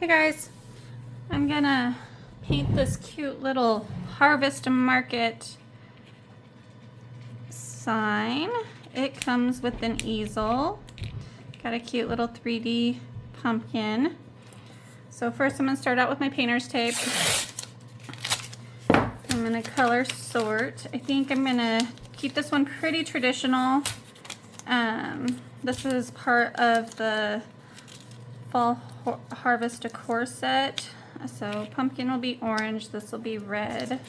Hey guys, I'm gonna paint this cute little Harvest Market sign. It comes with an easel. Got a cute little 3D pumpkin. So first I'm gonna start out with my painter's tape. I'm gonna color sort. I think I'm gonna keep this one pretty traditional. This is part of the fall harvest decor set. So pumpkin will be orange, this will be red.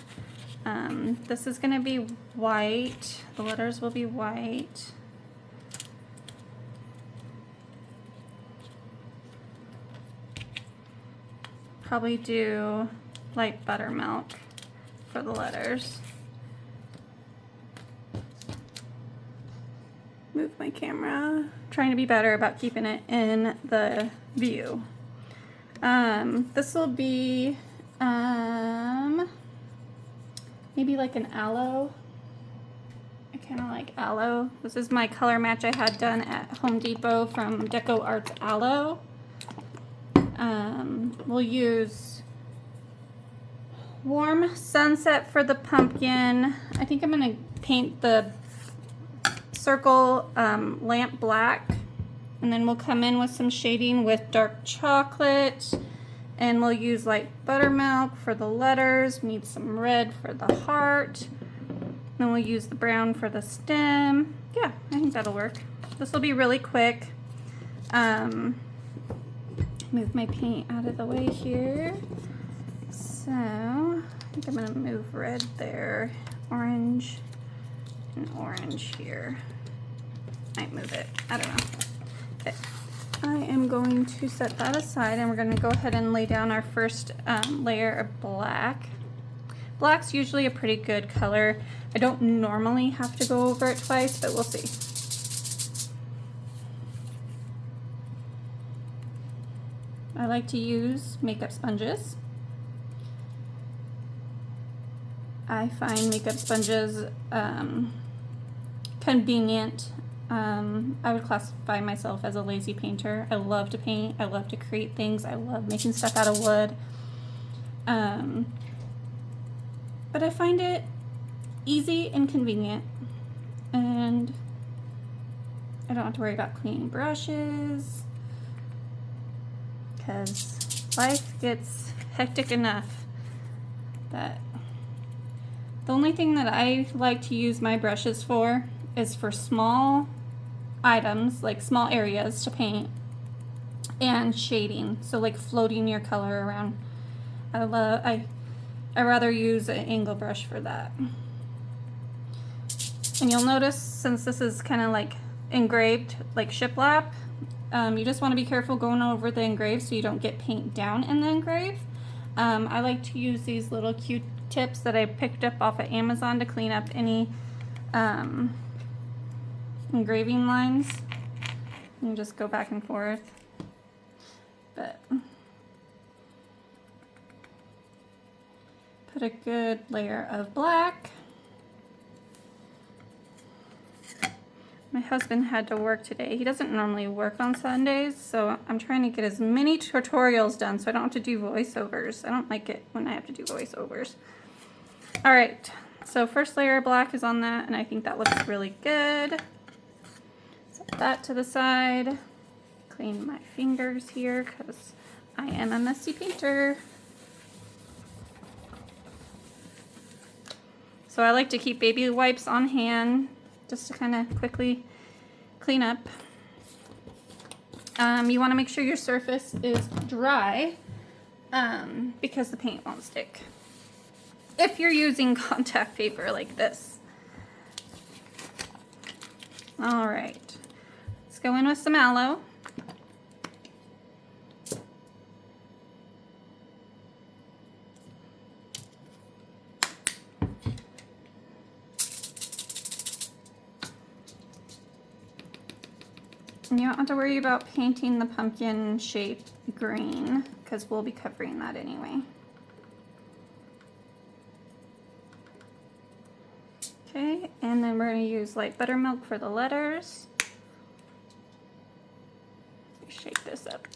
This is gonna be white. The letters will be white. Probably do light buttermilk for the letters. Move my camera. Trying to be better about keeping it in the view. This will be maybe like an aloe. I kind of like aloe. This is my color match I had done at Home Depot from Deco Arts Aloe. We'll use Warm Sunset for the pumpkin. I think I'm gonna paint the circle lamp black, and then we'll come in with some shading with dark chocolate, and we'll use light buttermilk for the letters. We need some red for the heart, then we'll use the brown for the stem. Yeah, I think that'll work. This will be really quick. Move my paint out of the way here. So I think I'm gonna move red there, orange and orange here. Might move it, I don't know. Okay, I am going to set that aside, and we're going to go ahead and lay down our first layer of black. Black's usually a pretty good color. I don't normally have to go over it twice, but we'll see. I like to use makeup sponges. I find makeup sponges convenient. I would classify myself as a lazy painter. I love to paint. I love to create things. I love making stuff out of wood. But I find it easy and convenient. And I don't have to worry about cleaning brushes, because life gets hectic enough that the only thing that I like to use my brushes for is for small items, like small areas to paint, and shading. So like floating your color around. I rather use an angle brush for that. And you'll notice, since this is kind of like engraved, like shiplap, you just want to be careful going over the engraved so you don't get paint down in the engraved. I like to use these little Q-tips that I picked up off of Amazon to clean up any engraving lines. You just go back and forth. But put a good layer of black. My husband had to work today. He doesn't normally work on Sundays, so I'm trying to get as many tutorials done so I don't have to do voiceovers. I don't like it when I have to do voiceovers. All right, so first layer of black is on that, and I think that looks really good. Set that to the side. Clean my fingers here because I am a messy painter. So I like to keep baby wipes on hand just to kind of quickly clean up. You want to make sure your surface is dry because the paint won't stick if you're using contact paper like this. All right, let's go in with some aloe. And you don't have to worry about painting the pumpkin shape green because we'll be covering that anyway. Okay, and then we're going to use light buttermilk for the letters. Shake this up.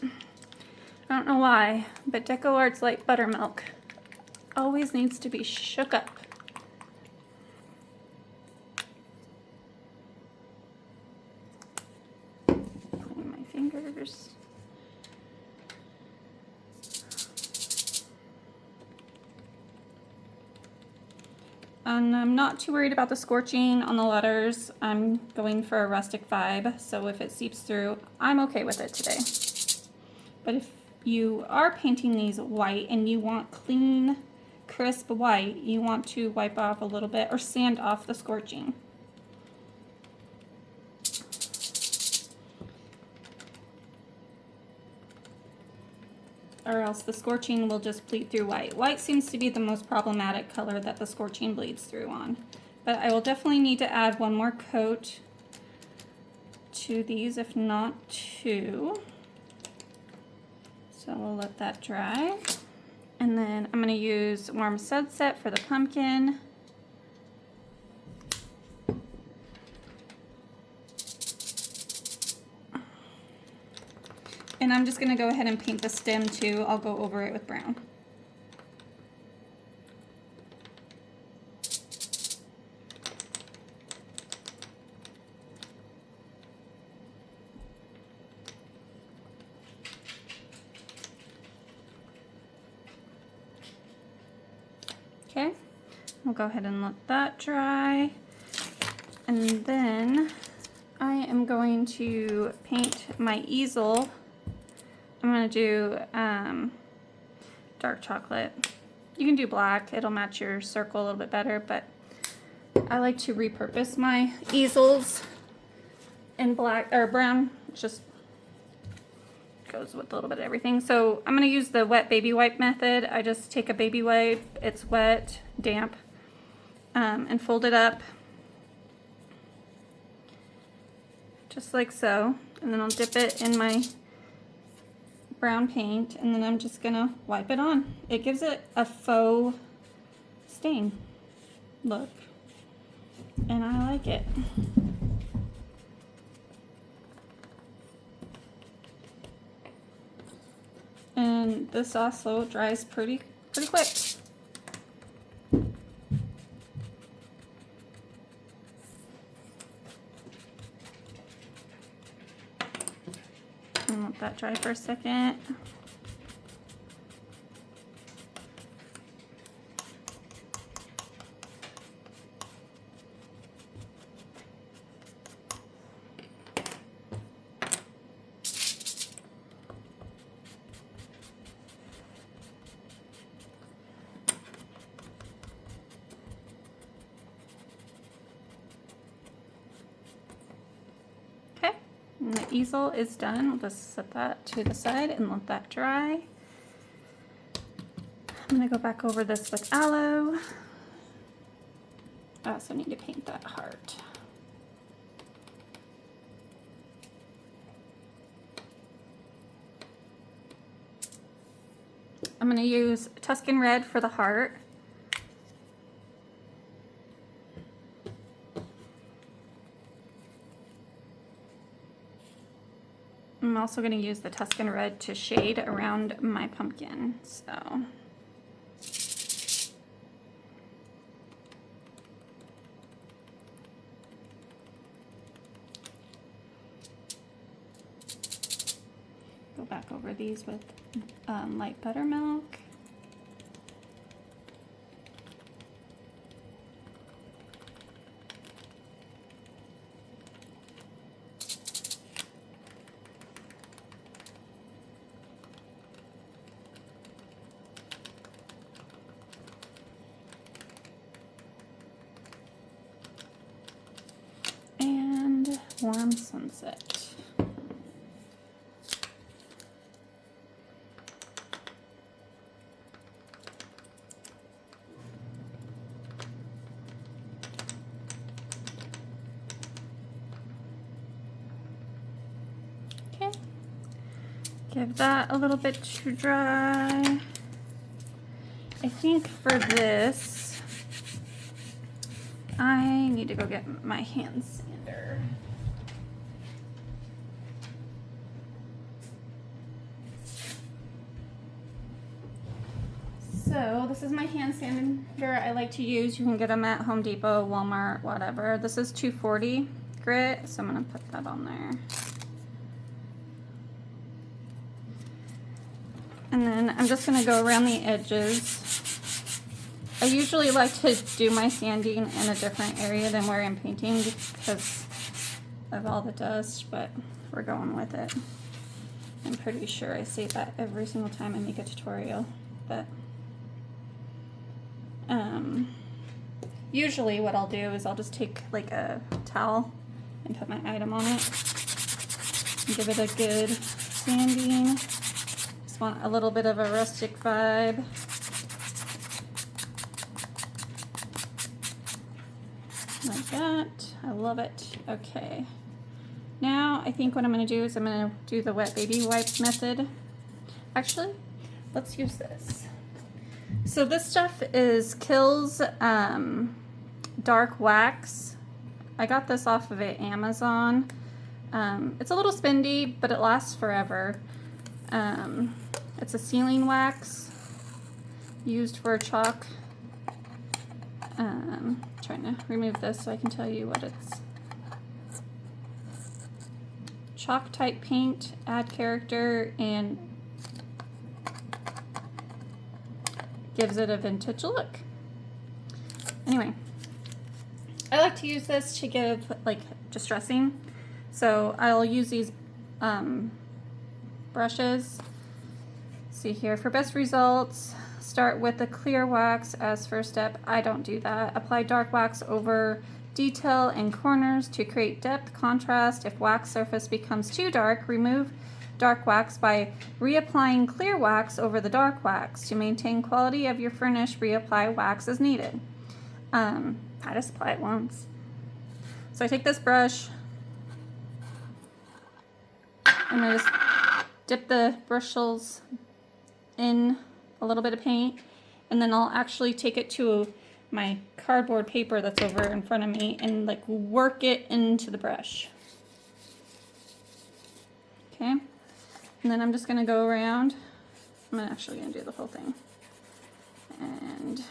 I don't know why, but Deco Arts Light Buttermilk always needs to be shook up. Clean my fingers. And I'm not too worried about the scorching on the letters. I'm going for a rustic vibe, so if it seeps through, I'm okay with it today. But if you are painting these white and you want clean, crisp white, you want to wipe off a little bit or sand off the scorching. Or else the scorching will just bleed through white. White seems to be the most problematic color that the scorching bleeds through on. But I will definitely need to add one more coat to these, if not two. So we'll let that dry. And then I'm going to use Warm Sunset for the pumpkin. And I'm just going to go ahead and paint the stem too. I'll go over it with brown. Okay, I'll go ahead and let that dry. And then I am going to paint my easel. I'm going to do dark chocolate. You can do black, it'll match your circle a little bit better, but I like to repurpose my easels in black or brown. It just goes with a little bit of everything. So I'm going to use the wet baby wipe method. I just take a baby wipe, it's wet, damp, and fold it up just like so. And then I'll dip it in my brown paint, and then I'm just gonna wipe it on. It gives it a faux stain look, and I like it. And this also dries pretty quick. And let that dry for a second. And the easel is done. We'll just set that to the side and let that dry. I'm going to go back over this with aloe. I also need to paint that heart. I'm going to use Tuscan Red for the heart. I'm also going to use the Tuscan Red to shade around my pumpkin. So go back over these with light buttermilk. Warm Sunset. Okay. Give that a little bit to dry. I think for this, I need to go get my hand sander. So this is my hand sander I like to use. You can get them at Home Depot, Walmart, whatever. This is 240 grit, so I'm gonna put that on there. And then I'm just gonna go around the edges. I usually like to do my sanding in a different area than where I'm painting because of all the dust, but we're going with it. I'm pretty sure I say that every single time I make a tutorial, but usually what I'll do is I'll just take like a towel and put my item on it and give it a good sanding. Just want a little bit of a rustic vibe. Like that. I love it. Okay. Now I think what I'm going to do is I'm going to do the wet baby wipe method. Actually, let's use this. So this stuff is Kills dark wax. I got this off of Amazon. It's a little spendy, but it lasts forever. It's a sealing wax used for chalk. Trying to remove this so I can tell you what it's. Chalk type paint, add character, and gives it a vintage look. Anyway, I like to use this to give like distressing. So I'll use these brushes. See here, for best results, start with the clear wax as first step. I don't do that. Apply dark wax over detail and corners to create depth, contrast. If wax surface becomes too dark, remove dark wax by reapplying clear wax over the dark wax. To maintain quality of your finish, reapply wax as needed. I just apply it once. So I take this brush and I just dip the bristles in a little bit of paint, and then I'll actually take it to my cardboard paper that's over in front of me and like work it into the brush. Okay, and then I'm just gonna go around. I'm actually gonna do the whole thing and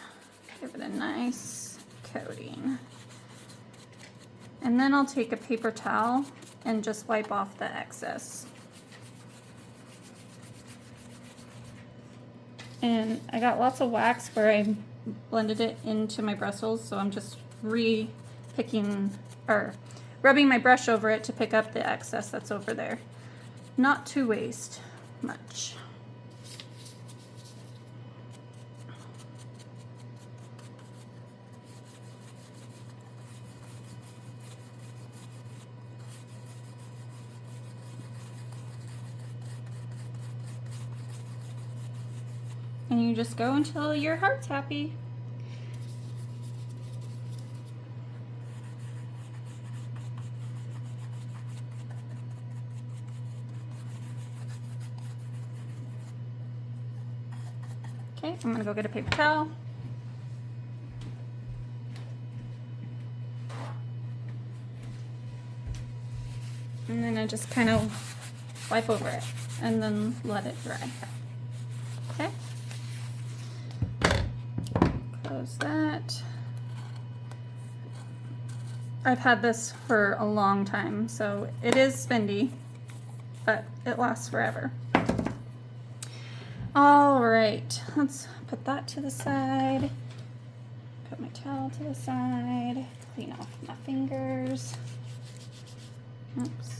give it a nice coating. And then I'll take a paper towel and just wipe off the excess. And I got lots of wax where I blended it into my bristles, so I'm just rubbing my brush over it to pick up the excess that's over there. Not to waste much. And you just go until your heart's happy. Okay, I'm gonna go get a paper towel. And then I just kind of wipe over it and then let it dry. Okay. Close that. I've had this for a long time, so it is spendy, but it lasts forever. All right, let's put that to the side. Put my towel to the side. Clean off my fingers. Oops.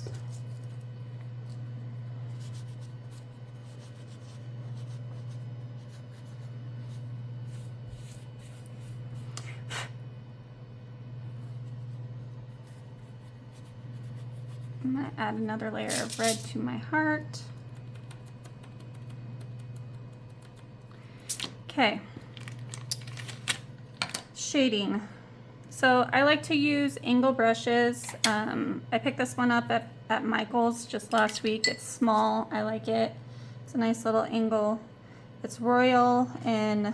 I'm going to add another layer of red to my heart. Okay. Shading. So I like to use angle brushes. I picked this one up at Michael's just last week. It's small. I like it. It's a nice little angle. It's Royal in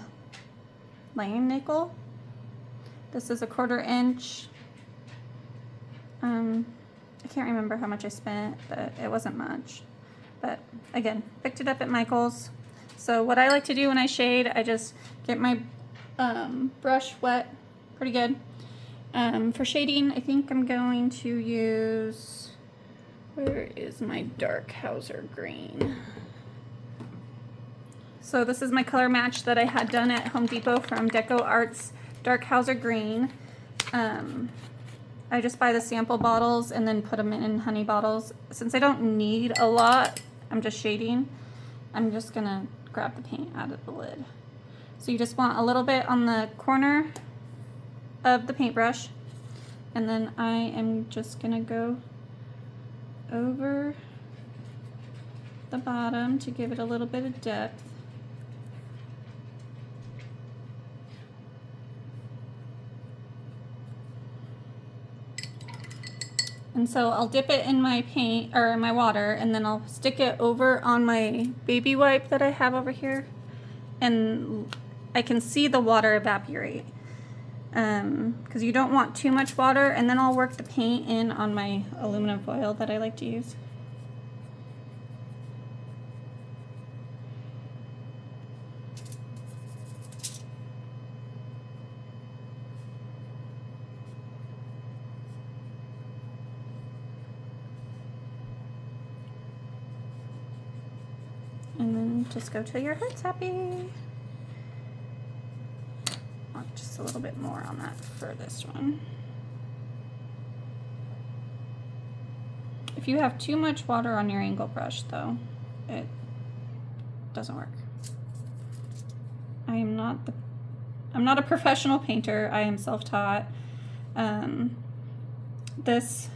Lane Nickel. This is a 1/4 inch. I can't remember how much I spent, but it wasn't much. But again, picked it up at Michael's. So what I like to do when I shade, I just get my brush wet pretty good. For shading, I think I'm going to use, where is my dark Hauser green? So this is my color match that I had done at Home Depot from Deco Arts, dark Hauser green. I just buy the sample bottles and then put them in honey bottles. Since I don't need a lot, I'm just shading. I'm just gonna grab the paint out of the lid. So you just want a little bit on the corner of the paintbrush, and then I am just gonna go over the bottom to give it a little bit of depth. And so I'll dip it in my paint, or in my water, and then I'll stick it over on my baby wipe that I have over here. And I can see the water evaporate. Because you don't want too much water, and then I'll work the paint in on my aluminum foil that I like to use. And then just go till your heart's happy. Just a little bit more on that for this one. If you have too much water on your angle brush though, it doesn't work. I'm not a professional painter. I am self-taught. This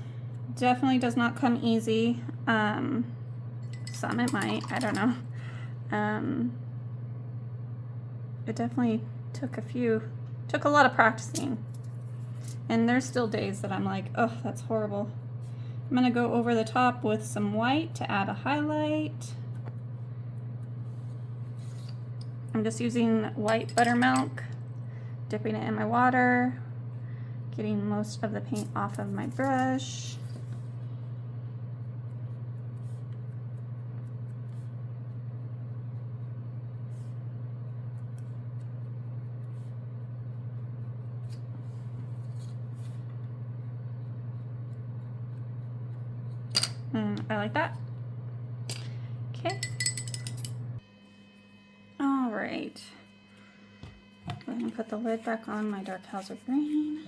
definitely does not come easy. Some it might, I don't know. It definitely took a lot of practicing. And there's still days that I'm like, oh, that's horrible. I'm gonna go over the top with some white to add a highlight. I'm just using white buttermilk, dipping it in my water, getting most of the paint off of my brush. I like that. Okay. All right. We're gonna put the lid back on my dark Hauser green.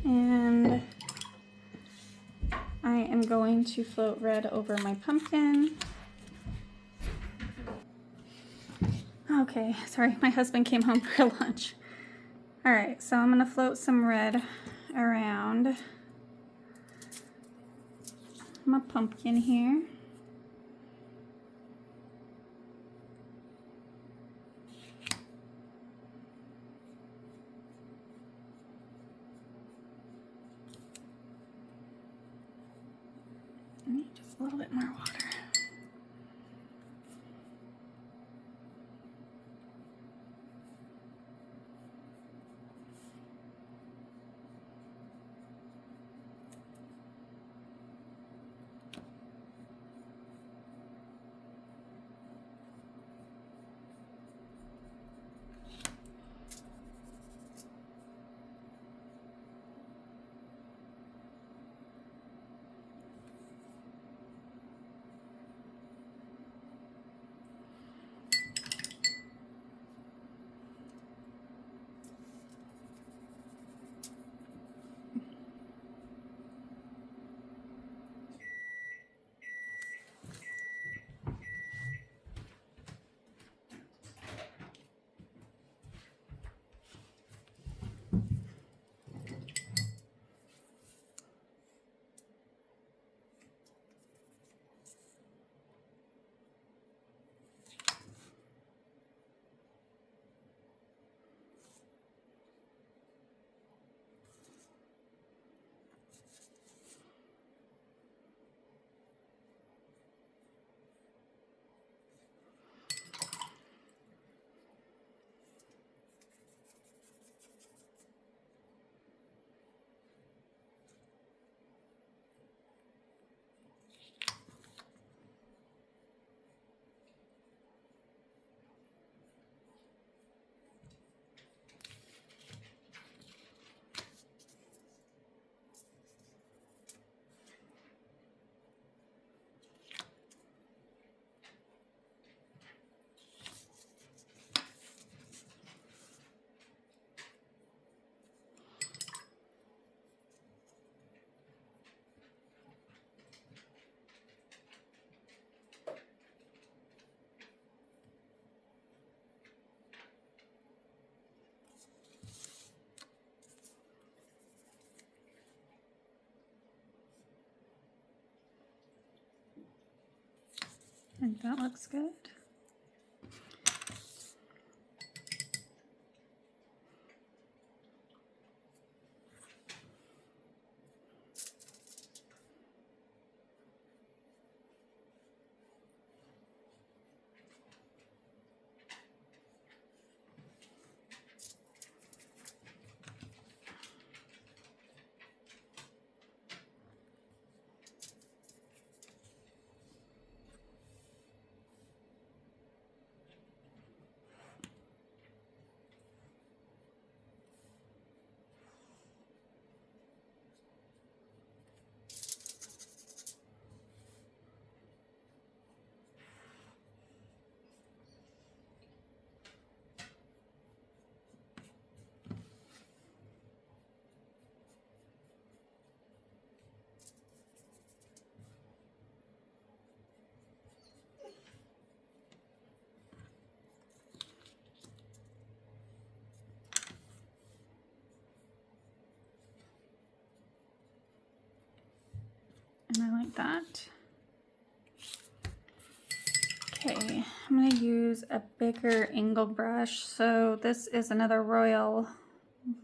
And I am going to float red over my pumpkin. Okay, sorry, my husband came home for lunch. All right, so I'm gonna float some red around my pumpkin here. I need just a little bit more water. think that looks good. And I like that. Okay, I'm going to use a bigger angle brush. So this is another Royal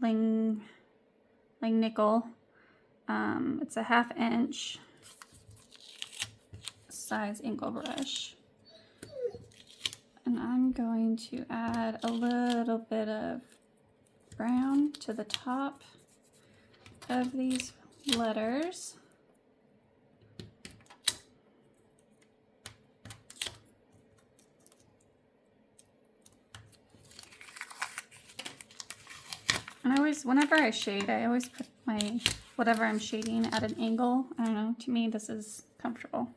Ling Nickel. It's a 1/2 inch size angle brush. And I'm going to add a little bit of brown to the top of these letters. And I always, whenever I shade, I always put my, whatever I'm shading at an angle. I don't know, to me this is comfortable.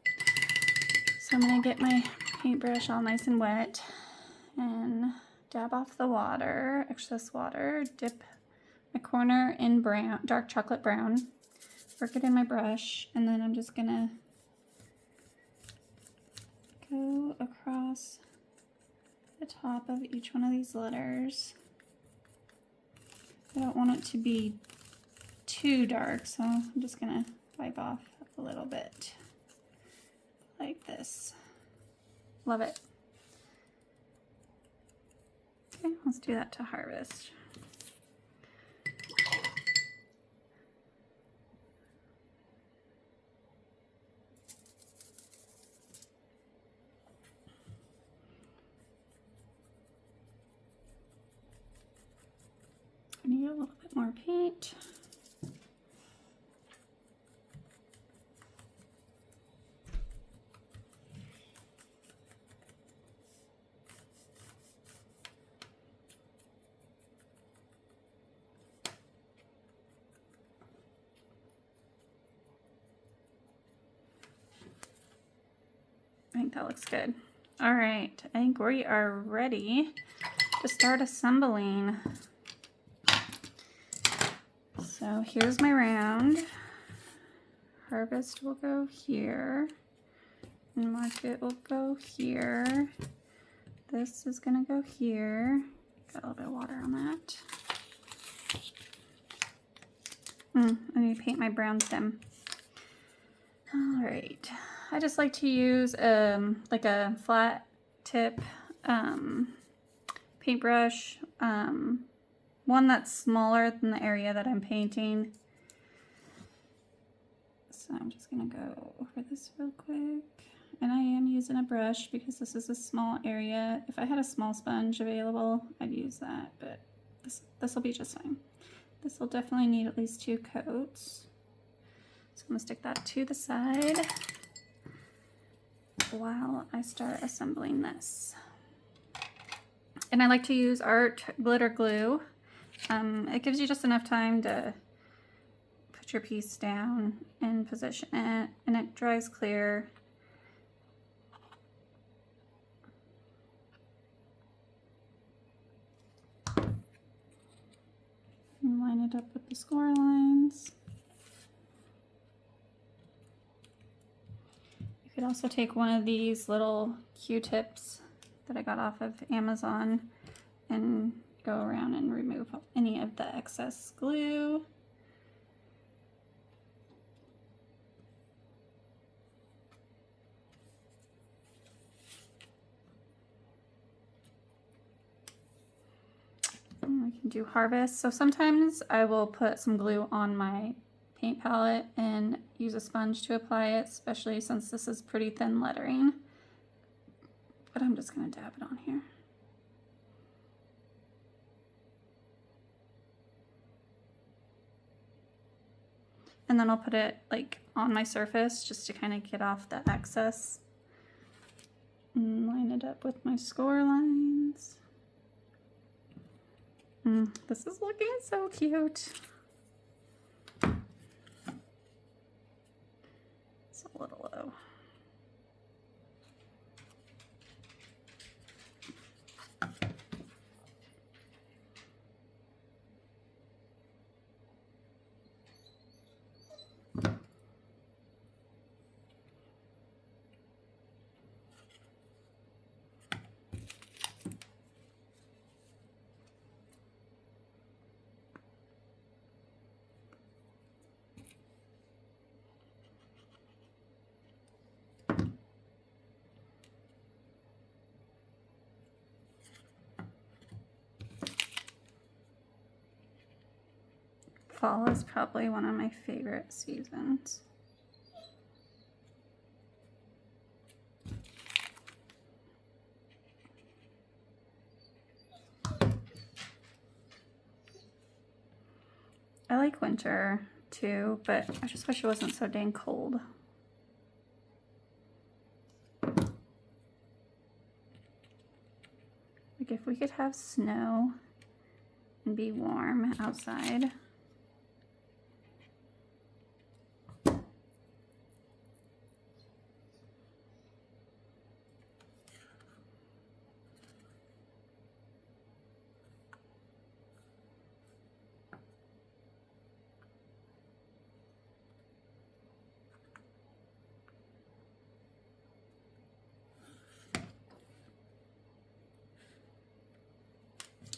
So I'm gonna get my paintbrush all nice and wet and dab off the water, excess water, dip my corner in brown, dark chocolate brown, work it in my brush, and then I'm just gonna go across the top of each one of these letters. I don't want it to be too dark, so I'm just gonna wipe off a little bit like this. Love it. Okay, let's do that to Harvest. I need a little bit more paint. I think that looks good. All right, I think we are ready to start assembling. So here's my round. Harvest will go here, and Market will go here. This is gonna go here. Got a little bit of water on that. I need to paint my brown stem. All right, I just like to use like a flat tip paintbrush, one that's smaller than the area that I'm painting. So I'm just gonna go over this real quick. And I am using a brush because this is a small area. If I had a small sponge available, I'd use that, but this will be just fine. This will definitely need at least 2 coats. So I'm gonna stick that to the side while I start assembling this. And I like to use Art glitter glue. It gives you just enough time to put your piece down and position it, and it dries clear. And line it up with the score lines. You could also take one of these little Q-tips that I got off of Amazon and go around and remove any of the excess glue. we can do harvest. So sometimes I will put some glue on my paint palette and use a sponge to apply it, especially since this is pretty thin lettering. But I'm just going to dab it on here. And then I'll put it like on my surface just to kind of get off the excess. And line it up with my score lines. This is looking so cute. It's a little low. Fall is probably one of my favorite seasons. I like winter too, but I just wish it wasn't so dang cold. Like if we could have snow and be warm outside.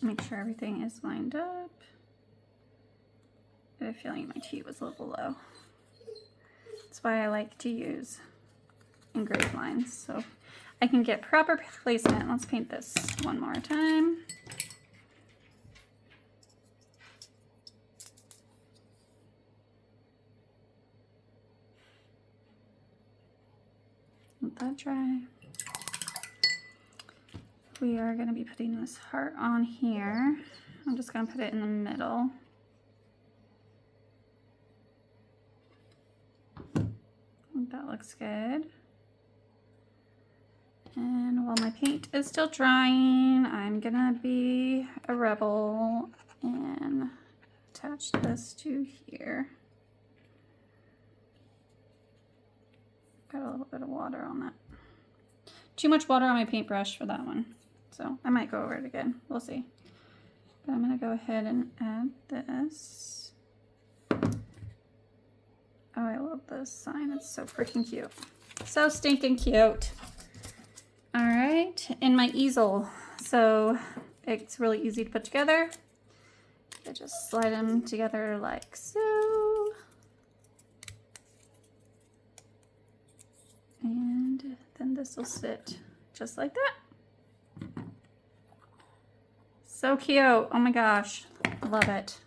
Make sure everything is lined up. I have a feeling my tea was a little low. That's why I like to use engraved lines, so I can get proper placement. Let's paint this one more time. Let that dry. We are going to be putting this heart on here. I'm just going to put it in the middle. I think that looks good. And while my paint is still drying, I'm going to be a rebel and attach this to here. Got a little bit of water on that. Too much water on my paintbrush for that one. So I might go over it again. We'll see. But I'm going to go ahead and add this. Oh, I love this sign. It's so freaking cute. So stinking cute. All right. And my easel. So it's really easy to put together. I just slide them together like so. And then this will sit just like that. So cute. Oh my gosh. I love it.